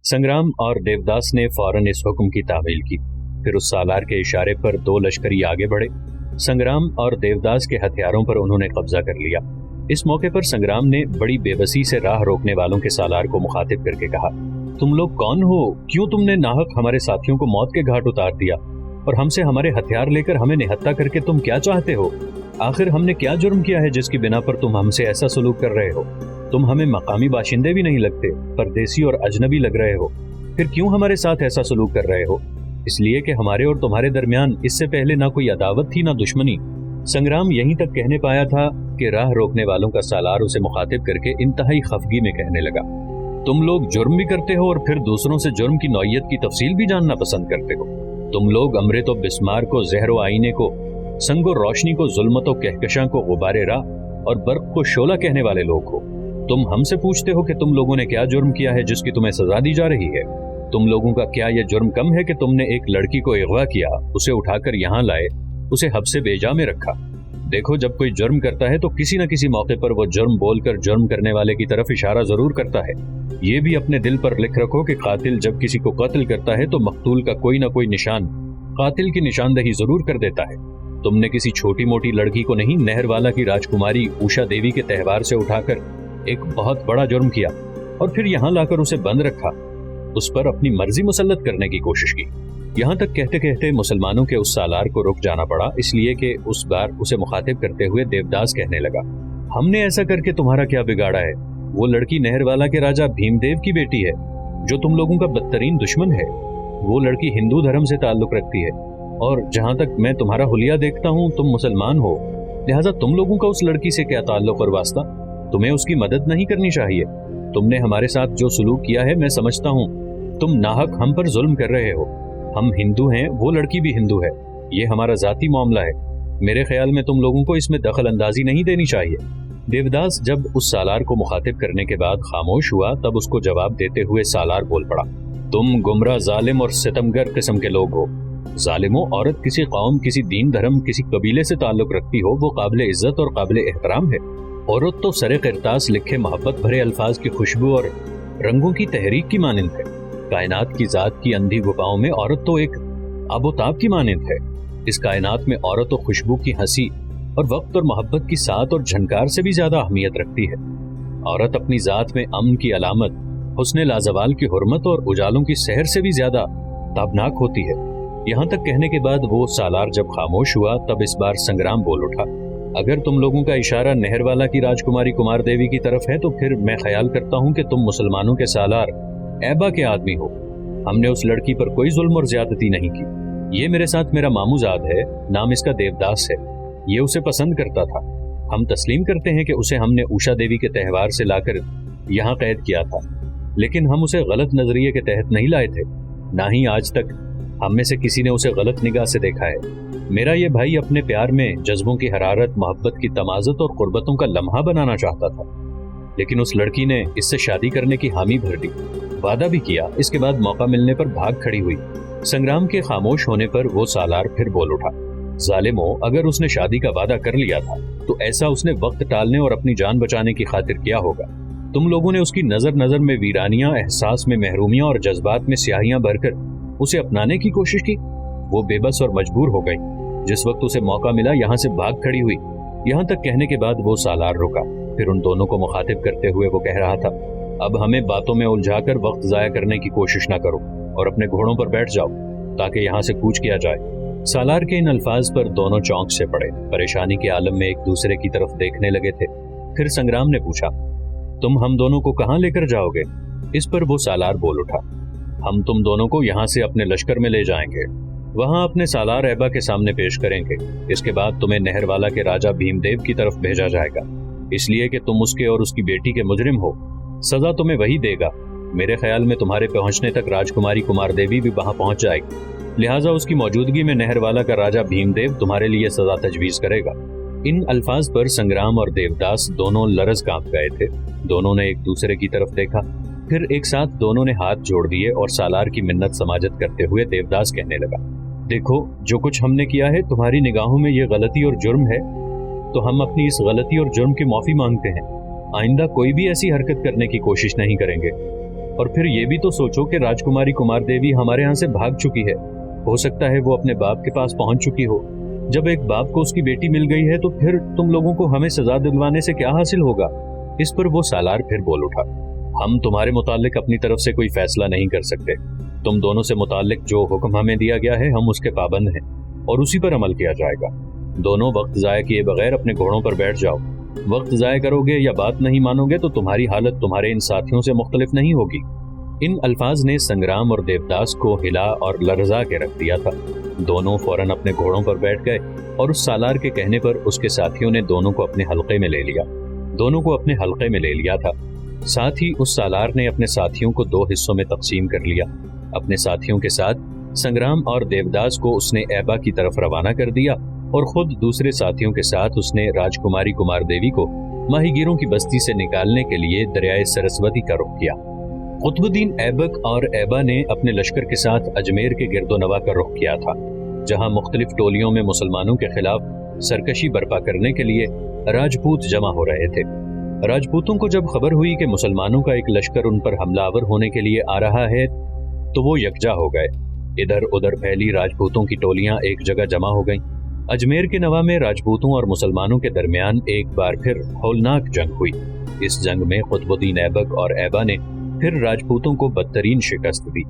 संग्राम और देवदास ने फौरन इस हुक्म की तामील की। फिर उस सालार के इशारे पर दो लश्करी आगे बढ़े। संग्राम और देवदास के हथियारों पर उन्होंने कब्जा कर लिया। इस मौके पर संग्राम ने बड़ी बेबसी से राह रोकने वालों के सालार को मुखातिब करके कहा, तुम लोग कौन हो? क्यों तुमने नाहक हमारे साथियों को मौत के घाट उतार दिया और हमसे हमारे हथियार लेकर हमें निहत्था करके तुम क्या चाहते हो? आखिर हमने क्या जुर्म किया है जिसकी बिना पर तुम हमसे ऐसा सलूक कर रहे हो? तुम हमें मकामी बाशिंदे भी नहीं लगते, परदेसी और अजनबी लग रहे हो। फिर क्यों हमारे साथ ऐसा सलूक कर रहे हो? इसलिए कि हमारे और तुम्हारे दरमियान इससे पहले ना कोई अदावत थी ना दुश्मनी। संग्राम यहीं तक कहने पाया था कि राह रोकने वालों का सालार उसे मुखातिब करके इंतहाई खफगी में कहने लगा, तुम लोग जुर्म भी करते हो और फिर दूसरों से जुर्म की नौयत की तफसील भी जानना पसंद करते हो। तुम लोग अमृत व बिस्मार को, जहर व आईने को, संगो रोशनी को, जुल्मत व कहकशां को गुबारे राह और बर्क को शोला कहने वाले लोग हो। तुम हमसे पूछते हो कि तुम लोगों ने क्या जुर्म किया है जिसकी तुम्हें सजा दी जा रही है। तुम लोगों का क्या यह जुर्म कम है कि तुमने एक लड़की को अगवा किया, उसे उठाकर यहाँ लाए, उसे हब्से बेजा में रखा। देखो, जब कोई जुर्म करता है तो किसी न किसी मौके पर वो जुर्म बोलकर जुर्म करने वाले की तरफ इशारा जरूर करता है। ये भी अपने दिल पर लिख रखो कि कातिल जब किसी को कत्ल करता है तो मकतूल का कोई ना कोई निशान कातिल की निशानदही जरूर कर देता है। तुमने किसी छोटी मोटी लड़की को नहीं, नहरवाला की राजकुमारी उषा देवी के तहवार से उठाकर एक बहुत बड़ा जुर्म किया और फिर यहाँ लाकर उसे बंद रखा, उस पर अपनी मर्जी मुसल्लत करने की कोशिश की। यहाँ तक कहते कहते मुसलमानों के उस सालार को रुक जाना पड़ा, इसलिए कि उस बार उसे मुखातिब करते हुए देवदास कहने लगा, हमने ऐसा करके तुम्हारा क्या बिगाड़ा है? वो लड़की नहरवाला के राजा भीमदेव की बेटी है, जो तुम लोगों का बदतरीन दुश्मन है। वो लड़की हिंदू धर्म से ताल्लुक रखती है और जहाँ तक मैं तुम्हारा हुलिया देखता हूँ तुम मुसलमान हो, लिहाजा तुम लोगों का उस लड़की से क्या ताल्लुक और वास्ता? तुम्हें उसकी मदद नहीं करनी चाहिए। तुमने हमारे साथ जो सलूक किया है मैं समझता हूँ तुम नाहक हम पर जुल्म कर रहे हो। हम हिंदू हैं, वो लड़की भी हिंदू है, ये हमारा जाती मामला है। मेरे ख्याल में तुम लोगों को इसमें दखल अंदाजी नहीं देनी चाहिए। देवदास जब उस सालार को मुखातिब करने के बाद खामोश हुआ तब उसको जवाब देते हुए सालार बोल पड़ा, तुम गुमराह, जालिम और सितमगर किस्म के लोग हो। जालिमो, औरत किसी कौम, किसी दीन धर्म, किसी कबीले से ताल्लुक रखती हो वो काबिल इज्जत और काबिल एहतराम है। औरत तो सरे किरतास लिखे मोहब्बत भरे अल्फाज की खुशबू और रंगों की तहरीक की मानिंद है। कायनात की जात की अंधी गुफाओं में औरत तो एक आबोताब की मानिंद है। इस कायनात में औरत और खुशबू की हंसी और वक्त और मोहब्बत की साथ और झनकार से भी ज्यादा अहमियत रखती है। औरत अपनी जात में अमन की अलामत, हुस्ने लाजवाल की हुर्मत और उजालों की सहर से भी ज्यादा ताबनाक होती है। यहाँ तक कहने के बाद वो सालार जब खामोश हुआ तब इस बार संग्राम बोल उठा, अगर तुम लोगों का इशारा नहरवाला की राजकुमारी कुमार देवी की तरफ है तो फिर मैं ख्याल करता हूँ कि तुम मुसलमानों के सालार ऐबा के आदमी हो। हमने उस लड़की पर कोई जुल्म और ज्यादती नहीं की। ये मेरे साथ मेरा मामूजाद है, नाम इसका देवदास है। ये उसे पसंद करता था। हम तस्लीम करते हैं कि उसे हमने उषा देवी के तहवार से लाकर यहाँ कैद किया था, लेकिन हम उसे गलत नजरिए के तहत नहीं लाए थे। ना ही आज तक हम में से किसी ने उसे गलत निगाह से देखा है। मेरा ये भाई अपने प्यार में जज्बों की हरारत, मोहब्बत की तमाज़त और कुर्बतों का लम्हा बनाना चाहता था, लेकिन उस लड़की ने इससे शादी करने की हामी भर दी, वादा भी किया। इसके बाद मौका मिलने पर भाग खड़ी हुई। संग्राम के खामोश होने पर वो सालार फिर बोल उठा, जालिमो, अगर उसने शादी का वादा कर लिया था तो ऐसा उसने वक्त टालने और अपनी जान बचाने की खातिर किया होगा। तुम लोगों ने उसकी नजर नजर में वीरानियां, एहसास में महरूमियां और जज्बात में स्याहियां भरकर उसे अपनाने की कोशिश की। वो बेबस और मजबूर हो गई। जिस वक्त उसे मौका मिला यहाँ से भाग खड़ी हुई। यहाँ तक कहने के बाद वो सालार रुका। फिर उन दोनों को मुखातिब करते हुए वो कह रहा था, अब हमें बातों में उलझाकर वक्त जाया करने की कोशिश ना करो और अपने घोड़ों पर बैठ जाओ ताकि यहाँ से कूच किया जाए। सालार के इन अल्फाज पर दोनों चौंक से पड़े, परेशानी के आलम में एक दूसरे की तरफ देखने लगे थे। फिर संग्राम ने पूछा, तुम हम दोनों को कहाँ लेकर जाओगे? इस पर वो सालार बोल उठा, हम तुम दोनों को यहाँ से अपने लश्कर में ले जाएंगे, वहाँ अपने सालार ऐबा के सामने पेश करेंगे। इसके बाद तुम्हें नहरवाला के राजा भीमदेव की तरफ भेजा जाएगा, इसलिए कि तुम उसके और उसकी बेटी के मुजरिम हो। सजा तुम्हें वही देगा। मेरे ख्याल में तुम्हारे पहुंचने तक राजकुमारी कुमार देवी भी वहां पहुंच जाएगी, लिहाजा उसकी मौजूदगी में नहरवाला का राजा भीमदेव तुम्हारे लिए सजा तजवीज करेगा। इन अल्फाज पर संग्राम और देवदास दोनों लरज कांप गए थे। दोनों ने एक दूसरे की तरफ देखा, फिर एक साथ दोनों ने हाथ जोड़ दिए और सालार की मिन्नत समाजत करते हुए देवदास कहने लगा, देखो, जो कुछ हमने किया है तुम्हारी निगाहों में ये गलती और जुर्म है, तो हम अपनी इस गलती और जुर्म की माफी मांगते हैं। आइंदा कोई भी ऐसी हरकत करने की कोशिश नहीं करेंगे। اور پھر یہ بھی تو سوچو کہ راجکماری کمار دیوی ہمارے یہاں سے بھاگ چکی ہے، ہو سکتا ہے وہ اپنے باپ کے پاس پہنچ چکی ہو۔ جب ایک باپ کو اس کی بیٹی مل گئی ہے تو پھر تم لوگوں کو ہمیں سزا دلوانے سے کیا حاصل ہوگا؟ اس پر وہ سالار پھر بول اٹھا، ہم تمہارے متعلق اپنی طرف سے کوئی فیصلہ نہیں کر سکتے، تم دونوں سے متعلق جو حکم ہمیں دیا گیا ہے ہم اس کے پابند ہیں اور اسی پر عمل کیا جائے گا۔ دونوں وقت ضائع کیے بغیر اپنے گھوڑوں پر بیٹھ جاؤ، وقت ضائع کرو گے یا بات نہیں مانو گے تو تمہاری حالت تمہارے ان ساتھیوں سے مختلف نہیں ہوگی۔ ان الفاظ نے سنگرام اور دیوداس کو ہلا اور لرزا کے رکھ دیا تھا۔ دونوں فوراً اپنے گھوڑوں پر بیٹھ گئے اور اس سالار کے کہنے پر اس کے ساتھیوں نے دونوں کو اپنے حلقے میں لے لیا تھا۔ ساتھ ہی اس سالار نے اپنے ساتھیوں کو 2 حصوں میں تقسیم کر لیا۔ اپنے ساتھیوں کے ساتھ سنگرام اور دیوداس کو اس نے ایبا کی طرف روانہ کر دیا اور خود دوسرے ساتھیوں کے ساتھ اس نے راجکماری کمار دیوی کو ماہی گیروں کی بستی سے نکالنے کے لیے دریائے سرسوتی کا رخ کیا۔ قطب الدین ایبک اور ایبا نے اپنے لشکر کے ساتھ اجمیر کے گرد و نواح کا رخ کیا تھا، جہاں مختلف ٹولیوں میں مسلمانوں کے خلاف سرکشی برپا کرنے کے لیے راجپوت جمع ہو رہے تھے۔ راجپوتوں کو جب خبر ہوئی کہ مسلمانوں کا ایک لشکر ان پر حملہ آور ہونے کے لیے آ رہا ہے تو وہ یکجا ہو گئے۔ ادھر ادھر پھیلی راجپوتوں کی ٹولیاں ایک جگہ جمع ہو گئیں۔ اجمیر کے نواح میں راجپوتوں اور مسلمانوں کے درمیان ایک بار پھر ہولناک جنگ ہوئی۔ اس جنگ میں قطب الدین ایبک اور ایبا نے پھر راجپوتوں کو بدترین شکست دی۔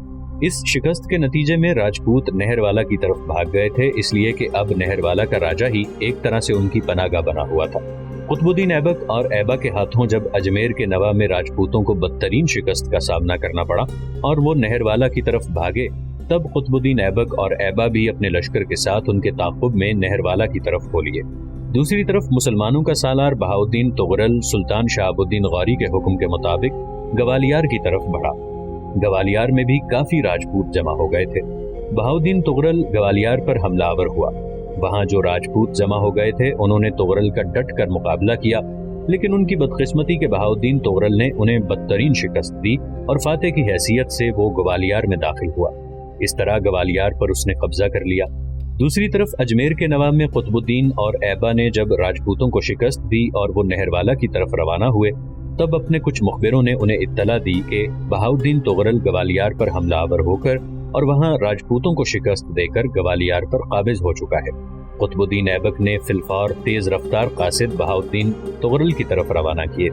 اس شکست کے نتیجے میں راجپوت نہر والا کی طرف بھاگ گئے تھے، اس لیے کہ اب نہر والا کا راجہ ہی ایک طرح سے ان کی پناہ گاہ بنا ہوا تھا۔ قطب الدین ایبک اور ایبا کے ہاتھوں جب اجمیر کے نواح میں راجپوتوں کو بدترین شکست کا سامنا کرنا پڑا اور وہ نہر والا کی طرف بھاگے، تب قطب الدین ایبک اور ایبا بھی اپنے لشکر کے ساتھ ان کے تعاقب میں نہر والا کی طرف ہو لیے۔ دوسری طرف مسلمانوں کا سالار بہاؤالدین تغرل سلطان شہاب الدین غوری کے حکم کے مطابق گوالیار کی طرف بڑھا۔ گوالیار میں بھی کافی راجپوت جمع ہو گئے تھے۔ بہاؤالدین تغرل گوالیار پر حملہ آور ہوا۔ وہاں جو راجپوت جمع ہو گئے تھے انہوں نے تغرل کا ڈٹ کر مقابلہ کیا، لیکن ان کی بدقسمتی کے بہاؤالدین تغرل نے انہیں بدترین شکست دی اور فاتح کی حیثیت سے وہ گوالیار میں داخل ہوا۔ اس طرح گوالیار پر اس نے قبضہ کر لیا۔ دوسری طرف اجمیر کے نواح میں قطب الدین اور ایبا نے جب راجپوتوں کو شکست دی اور وہ نہر والا کی طرف روانہ ہوئے، تب اپنے کچھ مخبروں نے انہیں اطلاع دی کہ بہاؤالدین تغرل گوالیار پر حملہ آور ہو کر اور وہاں راجپوتوں کو شکست دے کر گوالیار پر قابض ہو چکا ہے۔ قطب الدین ایبک نے فی الفور تیز رفتار قاصد بہاؤالدین تغرل کی طرف روانہ کیے۔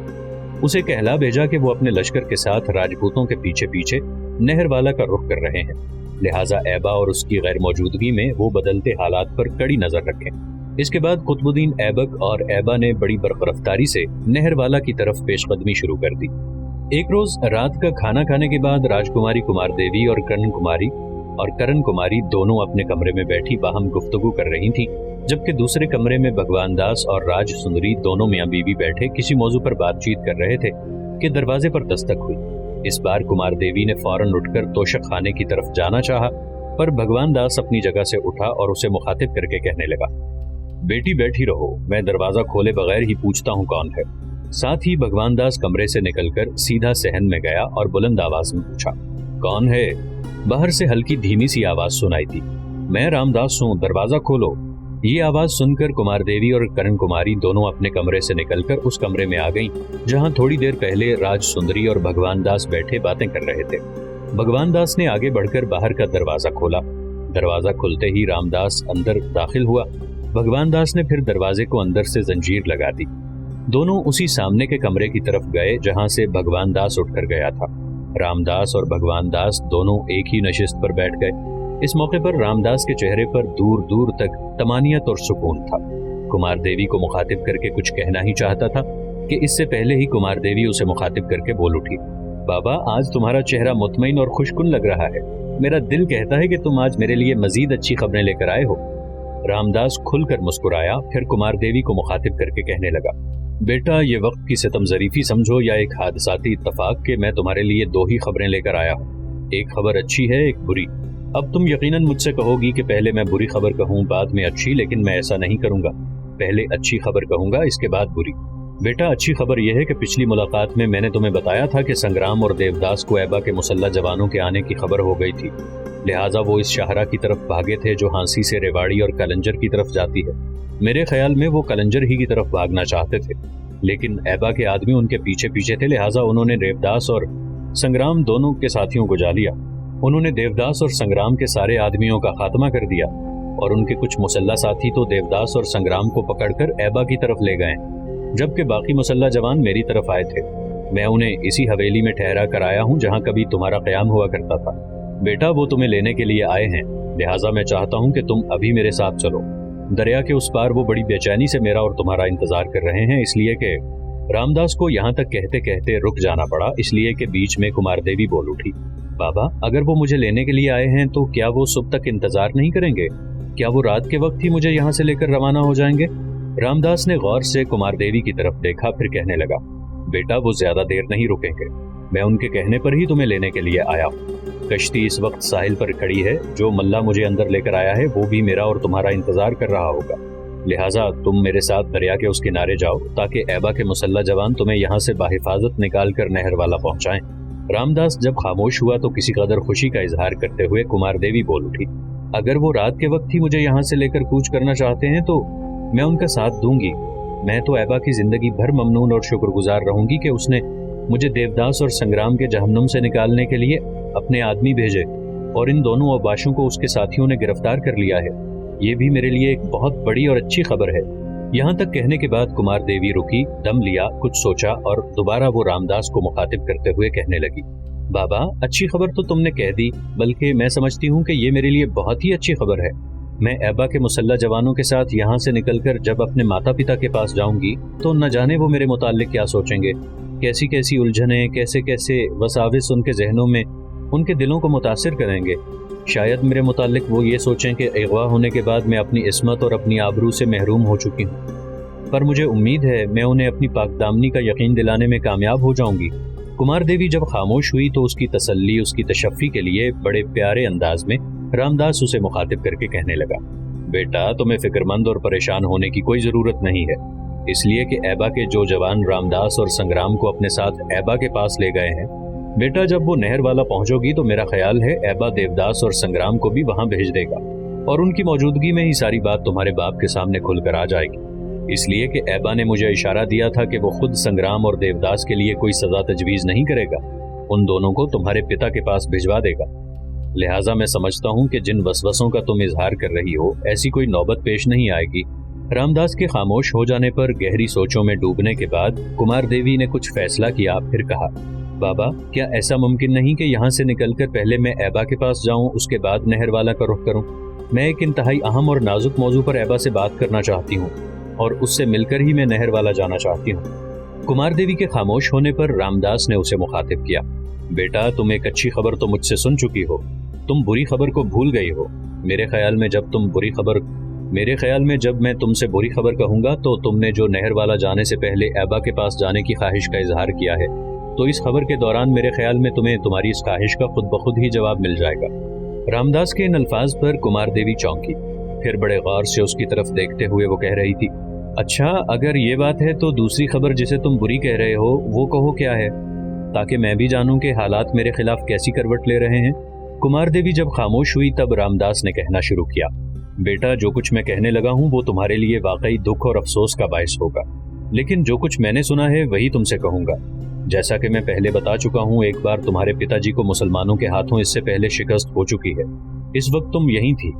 اسے کہلا بھیجا کہ وہ اپنے لشکر کے ساتھ راجپوتوں کے پیچھے پیچھے نہر والا کا رخ کر رہے ہیں، لہٰذا ایبا اور اس کی غیر موجودگی میں وہ بدلتے حالات پر کڑی نظر رکھیں۔ اس کے بعد قطب الدین ایبک اور ایبا نے بڑی برق رفتاری سے نہر والا کی طرف پیش قدمی شروع کر دی۔ ایک روز رات کا کھانا کھانے کے بعد راجکماری کمار دیوی اور کرن کماری دونوں اپنے کمرے میں بیٹھی باہم گفتگو کر رہی تھیں، جبکہ دوسرے کمرے میں بھگوان داس اور راج سندری دونوں میاں بیوی بیٹھے کسی موضوع پر بات چیت کر رہے تھے کہ دروازے پر دستک ہوئی۔ اس بار کمار دیوی نے فوراً اٹھ کر توشک خانے کی طرف جانا چاہا، پر بھگوان داس اپنی جگہ سے اٹھا اور اسے مخاطب کر کے کہنے لگا، بیٹی بیٹھی رہو، میں دروازہ کھولے بغیر ہی پوچھتا ہوں کون ہے۔ ساتھ ہی بھگوان داس کمرے سے نکل کر سیدھا صحن میں گیا اور بلند آواز میں پوچھا، کون ہے؟ باہر سے ہلکی دھیمی سی آواز سنائی تھی، میں رام داس ہوں، دروازہ کھولو۔ یہ آواز سن کر کمار دیوی اور کرن کماری دونوں اپنے کمرے سے نکل کر اس کمرے میں آ گئیں جہاں تھوڑی دیر پہلے راج سندری اور بھگوان داس بیٹھے باتیں کر رہے تھے۔ بھگوان داس نے آگے بڑھ کر باہر کا دروازہ کھولا۔ دروازہ کھلتے ہی رام داس اندر داخل ہوا۔ بھگوان داس نے پھر دروازے کو اندر سے زنجیر لگا دی۔ دونوں اسی سامنے کے کمرے کی طرف گئے جہاں سے بھگوان داس اٹھ کر گیا تھا۔ رام داس اور بھگوان داس دونوں ایک ہی نشست پر بیٹھ گئے۔ اس موقع پر رام داس کے چہرے پر دور دور تک طمانینت اور سکون تھا۔ کمار دیوی کو مخاطب کر کے کچھ کہنا ہی چاہتا تھا کہ اس سے پہلے ہی کمار دیوی اسے مخاطب کر کے بول اٹھی، بابا آج تمہارا چہرہ مطمئن اور خوشکن لگ رہا ہے، میرا دل کہتا ہے کہ تم آج میرے لیے مزید اچھی خبریں لے کر آئے ہو۔ رام داس کھل کر مسکرایا، پھر کمار دیوی کو مخاطب کر کے کہنے لگا، بیٹا یہ وقت کی ستم ظریفی سمجھو یا ایک حادثاتی اتفاق کہ میں تمہارے لیے 2 ہی خبریں لے کر آیا ہوں، ایک خبر اچھی ہے ایک بری۔ اب تم یقیناً مجھ سے کہو گی کہ پہلے میں بری خبر کہوں بعد میں اچھی، لیکن میں ایسا نہیں کروں گا، پہلے اچھی خبر کہوں گا اس کے بعد بری۔ بیٹا اچھی خبر یہ ہے کہ پچھلی ملاقات میں نے تمہیں بتایا تھا کہ سنگرام اور دیوداس کو ایبا کے مسلح جوانوں کے آنے کی خبر ہو گئی تھی، لہٰذا وہ اس شاہراہ کی طرف بھاگے تھے جو ہانسی سے ریواڑی اور کلنجر کی طرف جاتی ہے۔ میرے خیال میں وہ کلنجر ہی کی طرف بھاگنا چاہتے تھے، لیکن ایبا کے آدمی ان کے پیچھے پیچھے تھے، لہٰذا انہوں نے دیوداس اور संग्राम दोनों के साथियों को जा लिया। उन्होंने देवदास और संग्राम के सारे आदमियों का खात्मा कर दिया और उनके कुछ मुसल्ला साथी तो देवदास और संग्राम को पकड़कर ऐबा की तरफ ले गए, जबकि बाकी मुसल्ला जवान मेरी तरफ आए थे। मैं उन्हें इसी हवेली में ठहरा कर आया हूँ जहाँ कभी तुम्हारा क़याम हुआ करता था। बेटा, वो तुम्हें लेने के लिए आए हैं, लिहाजा मैं चाहता हूँ कि तुम अभी मेरे साथ चलो। दरिया के उस पार वो बड़ी बेचैनी से मेरा और तुम्हारा इंतजार कर रहे हैं, इसलिए कि रामदास को यहाँ तक कहते कहते रुक जाना पड़ा, इसलिए कि बीच में कुमार देवी बोल उठी, बाबा, अगर वो मुझे लेने के लिए आए हैं तो क्या वो सुबह तक इंतजार नहीं करेंगे? क्या वो रात के वक्त ही मुझे यहाँ से लेकर रवाना हो जाएंगे? रामदास ने गौर से कुमार देवी की तरफ देखा, फिर कहने लगा, बेटा, वो ज्यादा देर नहीं रुकेंगे। मैं उनके कहने पर ही तुम्हें लेने के लिए आया हूँ। कश्ती इस वक्त साहिल पर खड़ी है। जो मल्ला मुझे अंदर लेकर आया है वो भी मेरा और तुम्हारा इंतजार कर रहा होगा, लिहाजा तुम मेरे साथ दरिया के उस किनारे जाओ ताकि ऐबा के मुसल्ला जवान तुम्हें यहाँ से बाहिफाजत निकाल कर नहर वाला पहुँचाएं। रामदास जब खामोश हुआ तो किसी कदर खुशी का इजहार करते हुए कुमार देवी बोल उठी, अगर वो रात के वक्त ही मुझे यहाँ से लेकर कूच करना चाहते हैं तो मैं उनका साथ दूंगी। मैं तो ऐबा की जिंदगी भर ममनून और शुक्रगुजार रहूंगी कि उसने मुझे देवदास और संग्राम के जहन्नुम से निकालने के लिए अपने आदमी भेजे और इन दोनों अबाशों को उसके साथियों ने गिरफ्तार कर लिया है। ये भी मेरे लिए एक बहुत बड़ी और अच्छी खबर है। यहाँ तक कहने के बाद कुमार देवी रुकी, दम लिया, कुछ सोचा और दोबारा वो रामदास को मुखातिब करते हुए कहने लगी, बाबा, अच्छी खबर तो तुमने कह दी, बल्कि मैं समझती हूँ कि ये मेरे लिए बहुत ही अच्छी खबर है। मैं ऐबा के मुसल्ला जवानों के साथ यहाँ से निकलकर जब अपने माता पिता के पास जाऊंगी तो न जाने वो मेरे मुताल्लिक क्या सोचेंगे, कैसी कैसी उलझने, कैसे कैसे वसाविस उनके जहनों में, उनके दिलों को मुतासिर करेंगे। शायद मेरे मुताल्लिक वो ये सोचें कि अगवा होने के बाद मैं अपनी इस्मत और अपनी आबरू से महरूम हो चुकी हूँ, पर मुझे उम्मीद है मैं उन्हें अपनी पाकदामनी का यकीन दिलाने में कामयाब हो जाऊंगी। कुमार देवी जब खामोश हुई तो उसकी तसल्ली, उसकी तशफ़ी के लिए बड़े प्यारे अंदाज में रामदास उसे मुखातिब करके कहने लगा, बेटा, तुम्हें फिक्रमंद और परेशान होने की कोई ज़रूरत नहीं है, इसलिए कि ऐबा के जो जवान रामदास और संग्राम को अपने साथ ऐबा के पास ले गए हैं। बेटा, जब वो नहर वाला पहुंचोगी तो मेरा ख्याल है ऐबा देवदास और संग्राम को भी वहां भेज देगा और उनकी मौजूदगी में ही सारी बात तुम्हारे बाप के सामने खुलकर आ जाएगी, इसलिए कि ऐबा ने मुझे इशारा दिया था कि वो खुद संग्राम और देवदास के लिए कोई सजा तजवीज़ नहीं करेगा, उन दोनों को तुम्हारे पिता के पास भिजवा देगा। लिहाजा मैं समझता हूँ कि जिन वसवसों का तुम इजहार कर रही हो ऐसी कोई नौबत पेश नहीं आएगी। रामदास के खामोश हो जाने पर गहरी सोचों में डूबने के बाद कुमार देवी ने कुछ फैसला किया, फिर कहा, बाबा, क्या ऐसा मुमकिन नहीं कि यहाँ से निकलकर पहले मैं ऐबा के पास जाऊँ, उसके बाद नहर वाला का रुख करूँ? मैं एक इंतहाई अहम और नाजुक मौजू पर ऐबा से बात करना चाहती हूँ और उससे मिलकर ही मैं नहर वाला जाना चाहती हूँ। कुमार देवी के खामोश होने पर रामदास ने उसे मुखातिब किया, बेटा, तुम एक अच्छी खबर तो मुझसे सुन चुकी हो, तुम बुरी खबर को भूल गई हो। मेरे ख्याल में जब मैं तुमसे बुरी खबर कहूँगा तो तुमने जो नहर वाला जाने से पहले ऐबा के पास जाने की ख्वाहिश का इजहार किया है, तो इस खबर के दौरान मेरे ख्याल में तुम्हें तुम्हारी इस ख्वाहिश का खुद ब खुद ही जवाब मिल जाएगा। रामदास के इन अल्फाज पर कुमार देवी चौंकी, फिर बड़े गौर से उसकी तरफ देखते हुए वो कह रही थी, अच्छा, अगर ये बात है तो दूसरी खबर जिसे तुम बुरी कह रहे हो वो कहो क्या है, ताकि मैं भी जानूं कि हालात मेरे खिलाफ कैसी करवट ले रहे हैं। कुमार देवी जब खामोश हुई तब रामदास ने कहना शुरू किया, बेटा, जो कुछ मैं कहने लगा हूँ वो तुम्हारे लिए वाकई दुख और अफसोस का बायस होगा, लेकिन जो कुछ मैंने सुना है वही तुमसे कहूँगा। जैसा कि मैं पहले बता चुका हूँ, एक बार तुम्हारे पिताजी को मुसलमानों के हाथों इससे पहले शिकस्त हो चुकी है। इस वक्त तुम यहीं थी।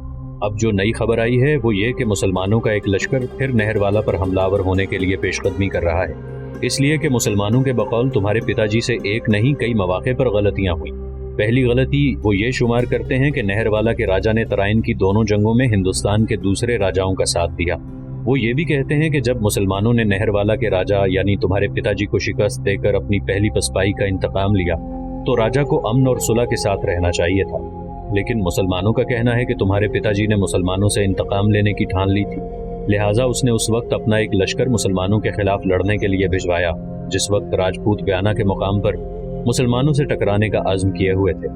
अब जो नई खबर आई है वो ये कि मुसलमानों का एक लश्कर फिर नहर वाला पर हमलावर होने के लिए पेशकदमी कर रहा है, इसलिए कि मुसलमानों के बकौल तुम्हारे पिताजी से एक नहीं कई मौके पर गलतियाँ हुई। पहली गलती वो ये शुमार करते हैं कि नहर वाला के राजा ने तराइन की दोनों जंगों में हिंदुस्तान के दूसरे राजाओं का साथ दिया। वो ये भी कहते हैं कि जब मुसलमानों ने नहर वाला के राजा यानी तुम्हारे पिताजी को शिकस्त देकर अपनी पहली पसपाई का इंतकाम लिया तो राजा को अमन और सुलह के साथ रहना चाहिए था, लेकिन मुसलमानों का कहना है कि तुम्हारे पिताजी ने मुसलमानों से इंतकाम लेने की ठान ली थी, लिहाजा उसने उस वक्त अपना एक लश्कर मुसलमानों के खिलाफ लड़ने के लिए भिजवाया जिस वक्त राजपूत बयाना के मुकाम पर मुसलमानों से टकराने का आज़म किए हुए थे।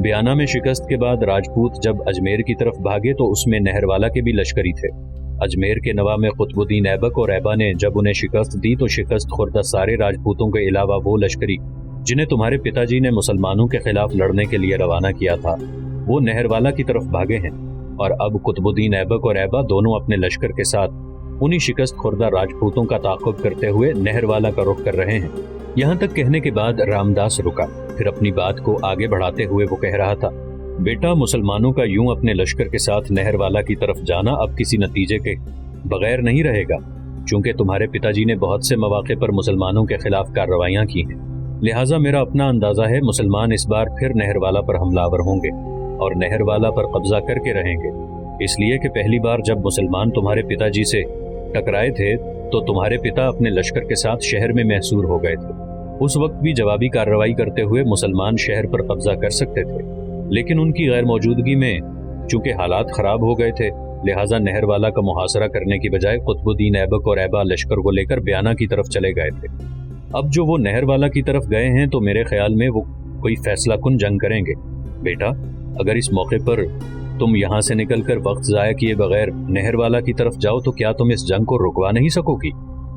बयाना में शिकस्त के बाद राजपूत जब अजमेर की तरफ भागे तो उसमें नहर वाला के भी लश्करी थे। अजमेर के नवा में कुतुबुद्दीन ऐबक और ऐबा ने जब उन्हें शिकस्त दी तो शिकस्त खुर्दा सारे राजपूतों के अलावा वो लश्करी जिन्हें तुम्हारे पिताजी ने मुसलमानों के खिलाफ लड़ने के लिए रवाना किया था वो नहर वाला की तरफ भागे हैं और अब कुतुबुद्दीन ऐबक और ऐबा दोनों अपने लश्कर के साथ उन्हीं शिकस्त खुर्दा राजपूतों का ताक़ुब करते हुए नहर वाला का रुख कर रहे हैं। यहाँ तक कहने के बाद रामदास रुका پھر اپنی بات کو آگے بڑھاتے ہوئے وہ کہہ رہا تھا، بیٹا مسلمانوں کا یوں اپنے لشکر کے ساتھ نہر والا کی طرف جانا اب کسی نتیجے کے بغیر نہیں رہے گا، چونکہ تمہارے پتا جی نے بہت سے مواقع پر مسلمانوں کے خلاف کارروائیاں کی ہیں، لہٰذا میرا اپنا اندازہ ہے مسلمان اس بار پھر نہر والا پر حملہ آور ہوں گے اور نہر والا پر قبضہ کر کے رہیں گے، اس لیے کہ پہلی بار جب مسلمان تمہارے پتا جی سے ٹکرائے تھے تو تمہارے پتا اپنے لشکر کے ساتھ شہر میں محصور ہو گئے تھے، اس وقت بھی جوابی کارروائی کرتے ہوئے مسلمان شہر پر قبضہ کر سکتے تھے، لیکن ان کی غیر موجودگی میں چونکہ حالات خراب ہو گئے تھے لہٰذا نہر والا کا محاصرہ کرنے کی بجائے قطب الدین ایبک اور ایبا لشکر کو لے کر بیانہ کی طرف چلے گئے تھے۔ اب جو وہ نہر والا کی طرف گئے ہیں تو میرے خیال میں وہ کوئی فیصلہ کن جنگ کریں گے۔ بیٹا اگر اس موقع پر تم یہاں سے نکل کر وقت ضائع کیے بغیر نہر والا کی طرف جاؤ تو کیا تم اس جنگ کو رکوا نہیں سکو گی؟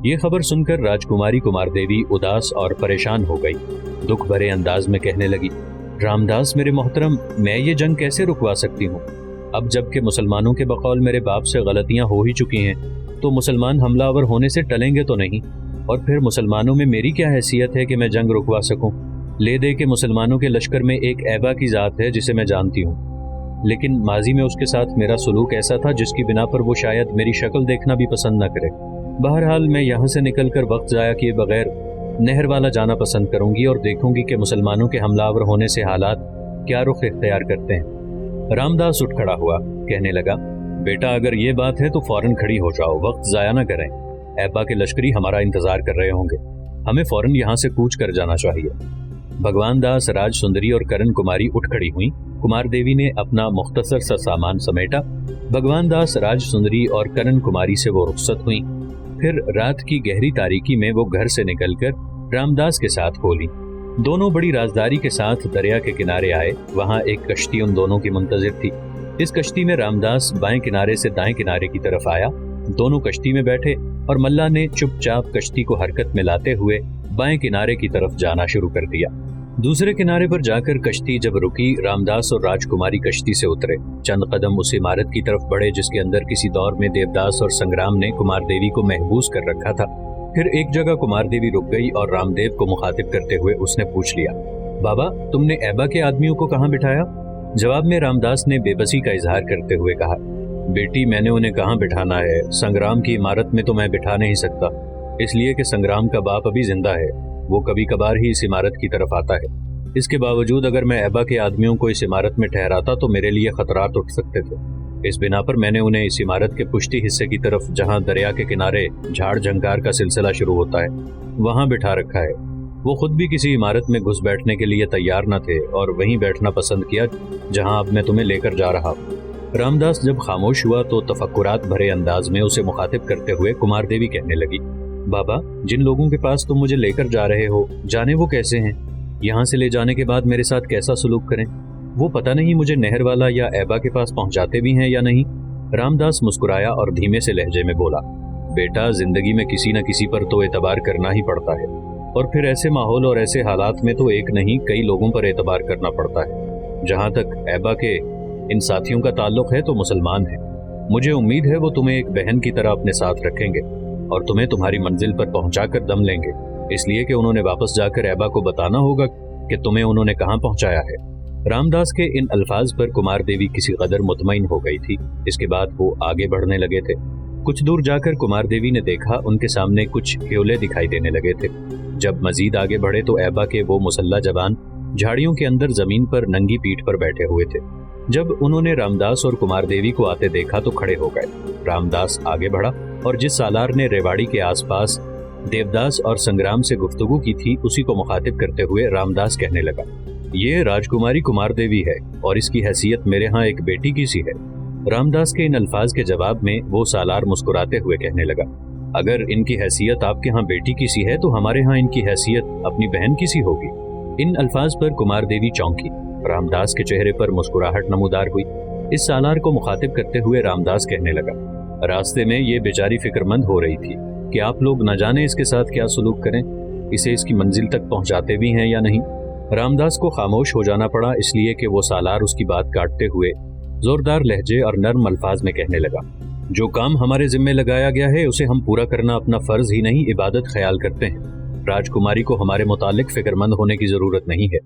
یہ خبر سن کر راجکماری کمار دیوی اداس اور پریشان ہو گئی، دکھ بھرے انداز میں کہنے لگی، رامداس میرے محترم، میں یہ جنگ کیسے رکوا سکتی ہوں؟ اب جب کہ مسلمانوں کے بقول میرے باپ سے غلطیاں ہو ہی چکی ہیں تو مسلمان حملہ آور ہونے سے ٹلیں گے تو نہیں، اور پھر مسلمانوں میں میری کیا حیثیت ہے کہ میں جنگ رکوا سکوں؟ لے دے کہ مسلمانوں کے لشکر میں ایک ایبا کی ذات ہے جسے میں جانتی ہوں، لیکن ماضی میں اس کے ساتھ میرا سلوک ایسا تھا جس کی بنا پر وہ شاید میری شکل دیکھنا بھی پسند نہ کرے۔ بہرحال میں یہاں سے نکل کر وقت ضائع کیے بغیر نہر والا جانا پسند کروں گی اور دیکھوں گی کہ مسلمانوں کے حملہ آور ہونے سے حالات کیا رخ اختیار کرتے ہیں۔ رامداس اٹھ کھڑا ہوا، کہنے لگا، بیٹا اگر یہ بات ہے تو فوراً کھڑی ہو جاؤ، وقت ضائع نہ کریں، ایبا کے لشکری ہمارا انتظار کر رہے ہوں گے، ہمیں فوراً یہاں سے کوچ کر جانا چاہیے۔ بھگوان داس، راج سندری اور کرن کماری اٹھ کھڑی ہوئیں۔ کمار دیوی نے اپنا مختصر سا سامان سمیٹا، بھگوان داس، راج سندری اور کرن کماری سے وہ رخصت ہوئیں، پھر رات کی گہری تاریکی میں وہ گھر سے نکل کر رامداس کے ساتھ کھولی۔ دونوں بڑی رازداری کے ساتھ دریا کے کنارے آئے، وہاں ایک کشتی ان دونوں کی منتظر تھی۔ اس کشتی میں رامداس بائیں کنارے سے دائیں کنارے کی طرف آیا، دونوں کشتی میں بیٹھے اور ملا نے چپ چاپ کشتی کو حرکت میں لاتے ہوئے بائیں کنارے کی طرف جانا شروع کر دیا۔ دوسرے کنارے پر جا کر کشتی جب رکی، رامداس اور راجکماری کشتی سے اترے، چند قدم اس عمارت کی طرف بڑھے جس کے اندر کسی دور میں دیوداس اور سنگرام نے کمار دیوی کو محبوس کر رکھا تھا۔ پھر ایک جگہ کمار دیوی رک گئی اور رامدیو کو مخاطب کرتے ہوئے اس نے پوچھ لیا، بابا تم نے ایبا کے آدمیوں کو کہاں بٹھایا؟ جواب میں رامداس نے بے بسی کا اظہار کرتے ہوئے کہا، بیٹی میں نے انہیں کہاں بٹھانا ہے، سنگرام کی عمارت میں تو میں بٹھا نہیں سکتا، اس لیے کہ سنگرام کا باپ ابھی زندہ ہے، وہ کبھی کبھار ہی اس عمارت کی طرف آتا ہے، اس کے باوجود اگر میں ایبا کے آدمیوں کو اس عمارت میں ٹھہراتا تو میرے لیے خطرات اٹھ سکتے تھے، اس بنا پر میں نے انہیں اس عمارت کے پشتی حصے کی طرف جہاں دریا کے کنارے جھاڑ جھنکار کا سلسلہ شروع ہوتا ہے وہاں بٹھا رکھا ہے۔ وہ خود بھی کسی عمارت میں گھس بیٹھنے کے لیے تیار نہ تھے اور وہیں بیٹھنا پسند کیا جہاں اب میں تمہیں لے کر جا رہا ہوں۔ رامداس جب خاموش ہوا تو تفکرات بھرے انداز میں اسے مخاطب کرتے ہوئے کمار دیوی کہنے لگی، بابا جن لوگوں کے پاس تم مجھے لے کر جا رہے ہو جانے وہ کیسے ہیں؟ یہاں سے لے جانے کے بعد میرے ساتھ کیسا سلوک کریں؟ وہ پتہ نہیں مجھے نہر والا یا ایبا کے پاس پہنچاتے بھی ہیں یا نہیں۔ رامداس مسکرایا اور دھیمے سے لہجے میں بولا، بیٹا زندگی میں کسی نہ کسی پر تو اعتبار کرنا ہی پڑتا ہے، اور پھر ایسے ماحول اور ایسے حالات میں تو ایک نہیں کئی لوگوں پر اعتبار کرنا پڑتا ہے۔ جہاں تک ایبا کے ان ساتھیوں کا تعلق ہے تو مسلمان ہیں، مجھے امید ہے وہ تمہیں ایک بہن کی طرح اپنے ساتھ رکھیں گے اور تمہیں تمہاری منزل پر پہنچا کر دم لیں گے، اس لیے کہ انہوں نے واپس جا کر ایبا کو بتانا ہوگا کہ تمہیں انہوں نے کہاں پہنچایا ہے۔ رامداس کے ان الفاظ پر کمار دیوی کسی قدر مطمئن ہو گئی تھی، اس کے بعد وہ آگے بڑھنے لگے تھے۔ کچھ دور جا کر کمار دیوی نے دیکھا ان کے سامنے کچھ کیولے دکھائی دینے لگے تھے۔ جب مزید آگے بڑھے تو ایبا کے وہ مسلح جوان جھاڑیوں کے اندر زمین پر ننگی پیٹھ پر بیٹھے ہوئے تھے۔ جب انہوں نے رامداس اور کمار دیوی کو آتے دیکھا تو کھڑے ہو گئے۔ رامداس آگے بڑھا اور جس سالار نے ریواڑی کے آس پاس دیوداس اور سنگرام سے گفتگو کی تھی اسی کو مخاطب کرتے ہوئے رامداس کہنے لگا، یہ راجکماری کمار دیوی ہے اور اس کی حیثیت میرے ہاں ایک بیٹی کی سی ہے۔ رامداس کے ان الفاظ کے جواب میں وہ سالار مسکراتے ہوئے کہنے لگا، اگر ان کی حیثیت آپ کے ہاں بیٹی کی سی ہے تو ہمارے ہاں ان کی حیثیت اپنی بہن کی سی ہوگی۔ ان الفاظ پر کمار دیوی چونکی، رامداس کے چہرے پر مسکراہٹ نمودار ہوئی۔ اس سالار کو مخاطب کرتے ہوئے رامداس کہنے لگا، راستے میں یہ بیچاری فکر مند ہو رہی تھی کہ آپ لوگ نہ جانے اس کے ساتھ کیا سلوک کریں، اسے اس کی منزل تک پہنچاتے بھی ہیں یا نہیں۔ رامداس کو خاموش ہو جانا پڑا اس لیے کہ وہ سالار اس کی بات کاٹتے ہوئے زوردار لہجے اور نرم الفاظ میں کہنے لگا، جو کام ہمارے ذمے لگایا گیا ہے اسے ہم پورا کرنا اپنا فرض ہی نہیں عبادت خیال کرتے ہیں۔ راجکماری کو ہمارے متعلق فکر مند ہونے کی ضرورت نہیں ہے۔